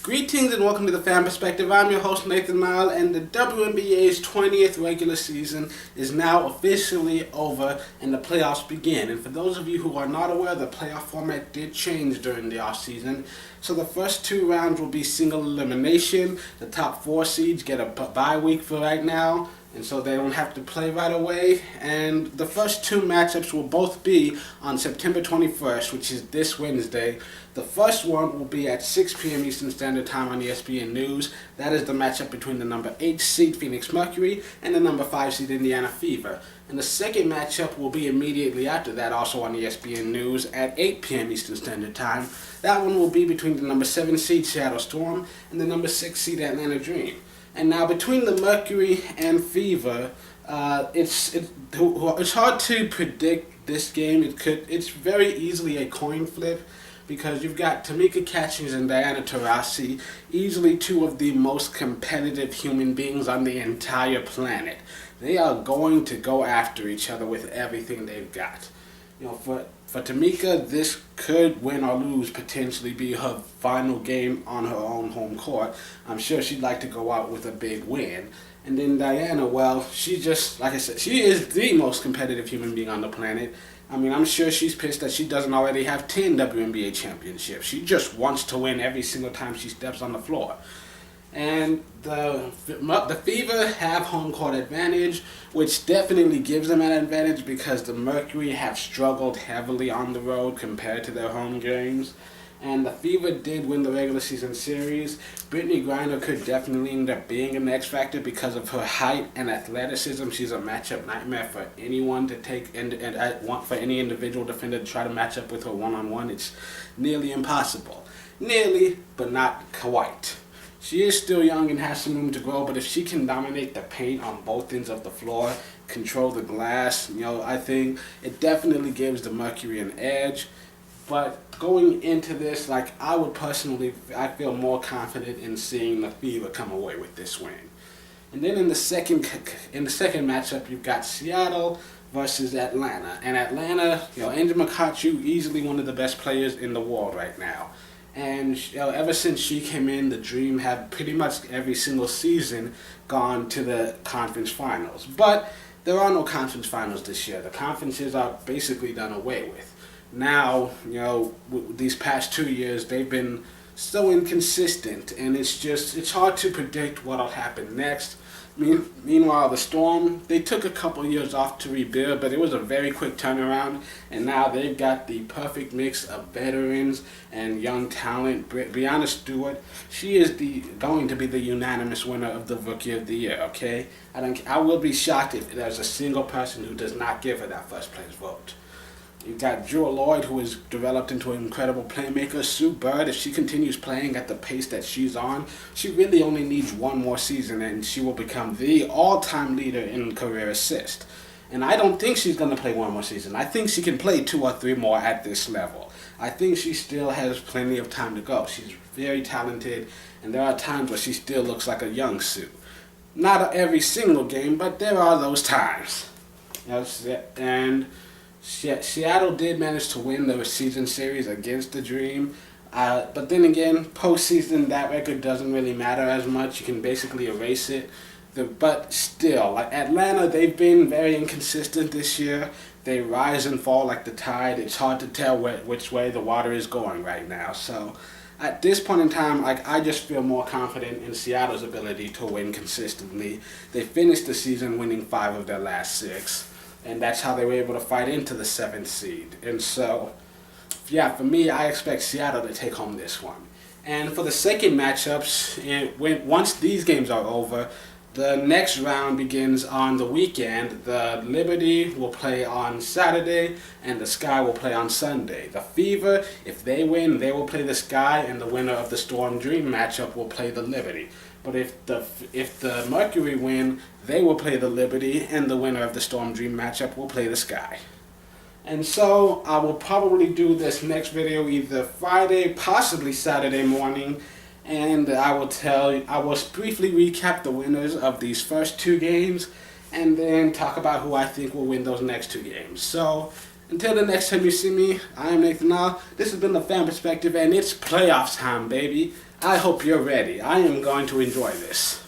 Greetings and welcome to the Fan Perspective. I'm your host Nathan Mile, and the WNBA's 20th regular season is now officially over and the playoffs begin. And for those of you who are not aware, the playoff format did change during the offseason. So the first two rounds will be single elimination. The top four seeds get a bye week for right now, and so they don't have to play right away. And the first two matchups will both be on September 21st, which is this Wednesday. The first one will be at 6 p.m. Eastern Standard Time on ESPNews. That is the matchup between the number 8 seed Phoenix Mercury and the number 5 seed Indiana Fever. And the second matchup will be immediately after that, also on ESPNews at 8 p.m. Eastern Standard Time. That one will be between the number 7 seed Seattle Storm and the number 6 seed Atlanta Dream. And now between the Mercury and Fever, it's hard to predict this game. It's very easily a coin flip, because you've got Tamika Catchings and Diana Taurasi, easily two of the most competitive human beings on the entire planet. They are going to go after each other with everything they've got. You know, for Tamika, this could win or lose, potentially be her final game on her own home court. I'm sure she'd like to go out with a big win. And then Diana, well, she just, like I said, she is the most competitive human being on the planet. I mean, I'm sure she's pissed that she doesn't already have 10 WNBA championships. She just wants to win every single time she steps on the floor. And the Fever have home court advantage, which definitely gives them an advantage because the Mercury have struggled heavily on the road compared to their home games. And the Fever did win the regular season series. Griner could definitely end up being an X factor because of her height and athleticism. She's a matchup nightmare for anyone to take, and for any individual defender to try to match up with her one-on-one. It's nearly impossible. Nearly, but not quite. She is still young and has some room to grow, but if she can dominate the paint on both ends of the floor, control the glass, I think it definitely gives the Mercury an edge. But going into this, I feel more confident in seeing the Fever come away with this win. And then in the second matchup, you've got Seattle versus Atlanta. And Atlanta, McCoughtry, easily one of the best players in the world right now. And ever since she came in, the Dream have pretty much every single season gone to the conference finals. But there are no conference finals this year. The conferences are basically done away with. Now, these past 2 years, they've been so inconsistent, and it's hard to predict what'll happen next. Meanwhile, the Storm, they took a couple years off to rebuild, but it was a very quick turnaround, and now they've got the perfect mix of veterans and young talent. Breanna Stewart, she is going to be the unanimous winner of the Rookie of the Year, okay? I will be shocked if there's a single person who does not give her that first place vote. You've got Jewel Lloyd, who has developed into an incredible playmaker. Sue Bird, if she continues playing at the pace that she's on, she really only needs one more season and she will become the all-time leader in career assist. And I don't think she's going to play one more season. I think she can play 2 or 3 more at this level. I think she still has plenty of time to go. She's very talented, and there are times where she still looks like a young Sue. Not every single game, but there are those times. And Seattle did manage to win the season series against the Dream, but then again, postseason, that record doesn't really matter as much. You can basically erase it. But still, Atlanta, they've been very inconsistent this year. They rise and fall like the tide. It's hard to tell which way the water is going right now. So at this point in time, I just feel more confident in Seattle's ability to win consistently. They finished the season winning 5 of their last 6. And that's how they were able to fight into the 7th seed. And so, for me, I expect Seattle to take home this one. And for the second matchups, once these games are over, the next round begins on the weekend. The Liberty will play on Saturday, and the Sky will play on Sunday. The Fever, if they win, they will play the Sky, and the winner of the Storm Dream matchup will play the Liberty. But if the Mercury win, they will play the Liberty, and the winner of the Storm Dream matchup will play the Sky. And so I will probably do this next video either Friday, possibly Saturday morning, and I will briefly recap the winners of these first 2 games, and then talk about who I think will win those next 2 games. So Until the next time you see me, I am Nathan Now. This has been the Fan Perspective, and it's playoffs time, baby. I hope you're ready. I am going to enjoy this.